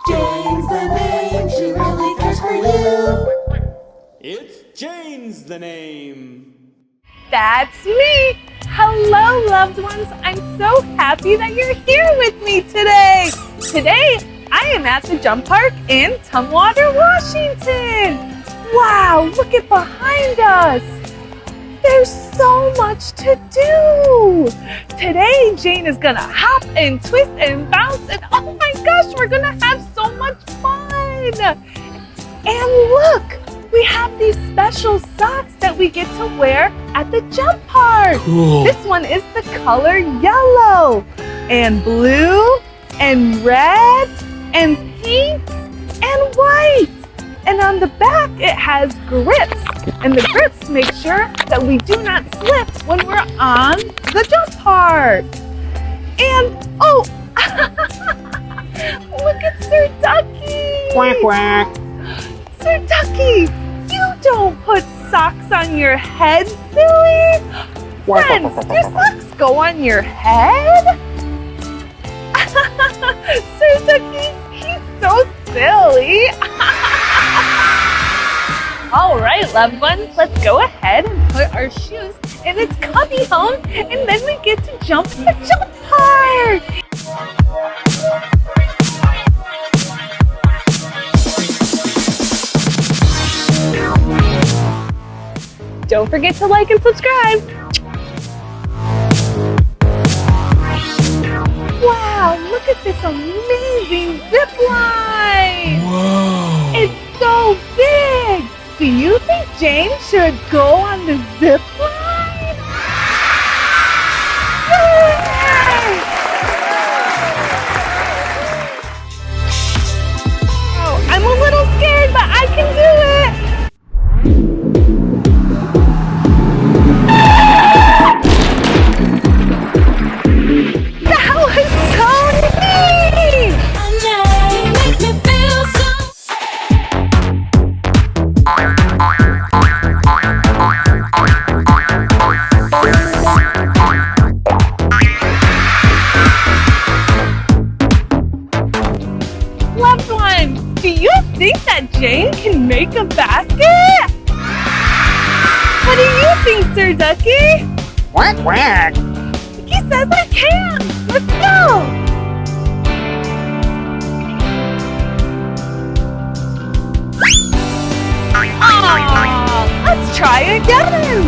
Jane's the name, she really cares for you. It's Jane's the name. That's me! Hello, loved ones! I'm so happy that you're here with me today! Today, I am at the jump park in Tumwater, Washington! Wow, look at behind us! There's so much to do! Today, Jane is gonna hop and twist and bounce and oh my gosh, we're gonna have so much fun! And look! We have these special socks that we get to wear at the jump park. Cool. This one is the color yellow and blue and red and pink and white. And on the back it has grips. And the grips make sure that we do not slip when we're on the jump park. And oh, look at Sir Ducky. Quack, quack. Sir Ducky, you don't put socks on your head, silly! Friends, do socks go on your head? Sir Ducky, he's so silly! All right, loved ones, let's go ahead and put our shoes in its cubby home, and then we get to jump in the jump park! Don't forget to like and subscribe. Wow, look at this amazing zip line. Whoa. It's so big. Do you think Jane should go on the zip line? Yay! Oh, I'm a little scared, but I can do it. Loved ones, do you think that Jane can make a basket? What do you think, Sir Ducky? Quack, quack. He says I can. Let's go. Aww, let's try again.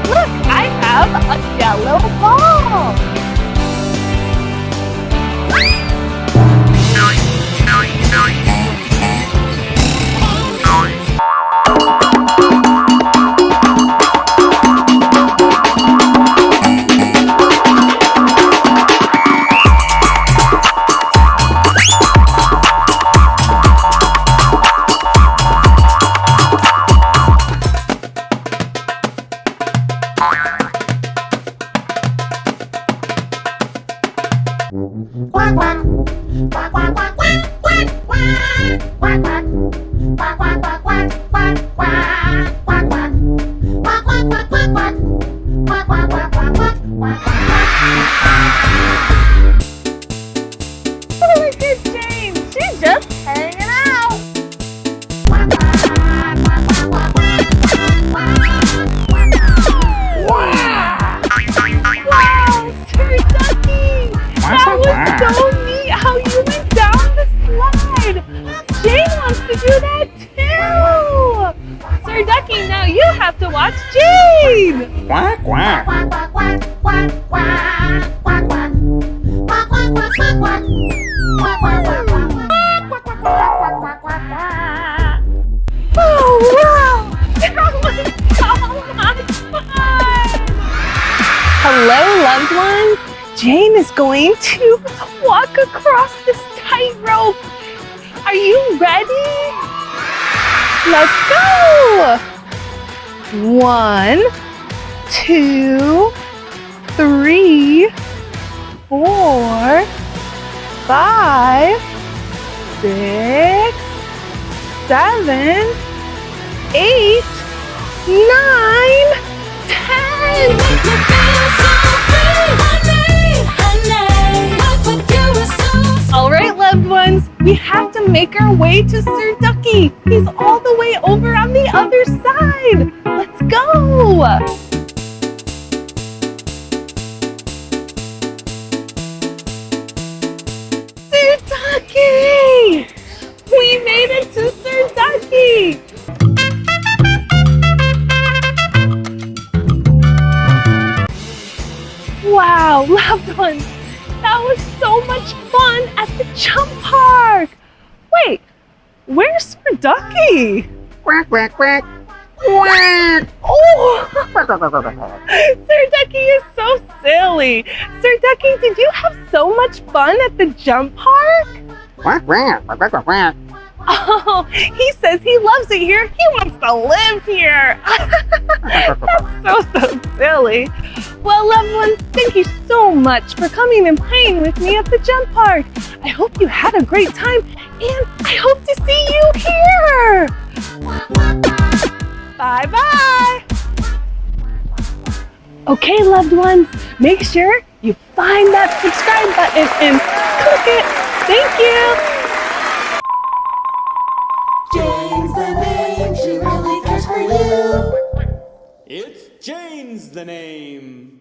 Look, I have a yellow ball. Quack, quack. Quack, quack, quack, quack, quack, quack. Quack, quack. Quack, quack, quack, quack, quack, quack. Quack, quack. Quack, quack, quack, quack, quack. Quack, quack, quack, quack, quack, quack, quack. Look at Jane. She's just hanging out. Quack, quack, quack, quack, quack, quack, quack. Wow, Sir Ducky. That was so neat how you went down the slide. Jane wants to do that too. Sir Ducky, now you have to watch Jane. Quack, quack. Quack, quack, quack, quack, quack, quack, quack. Quack, quack, quack, quack, quack. Quack, quack, quack, quack, quack. Quack, quack, quack, quack, quack, quack. Oh, wow. That was so much fun. Hello, loved ones. Jane is going to walk across this tightrope. Are you ready? Let's go! 1, 2, 3, 4, 5, 6, 7, 8, 9, 10. to make our way to Sir Ducky. He's all the way over on the other side. Let's go. Sir Ducky! We made it to Sir Ducky! Wow, loved ones, that was so much fun at the jump park. Wait, where's Sir Ducky? Quack, quack, quack. Quack. Oh, Quack, quack, quack, quack, quack. Sir Ducky is so silly. Sir Ducky, did you have so much fun at the jump park? Quack, quack, quack, quack, quack, quack. Oh, he says he loves it here. He wants to live here. That's so silly. Well, loved ones, thank you so much for coming and playing with me at the jump park. I hope you had a great time, and I hope to see you here. Bye-bye. Okay, loved ones, make sure you find that subscribe button and click it. Thank you. Jane's the name, she really cares for you. It's Jane's the name.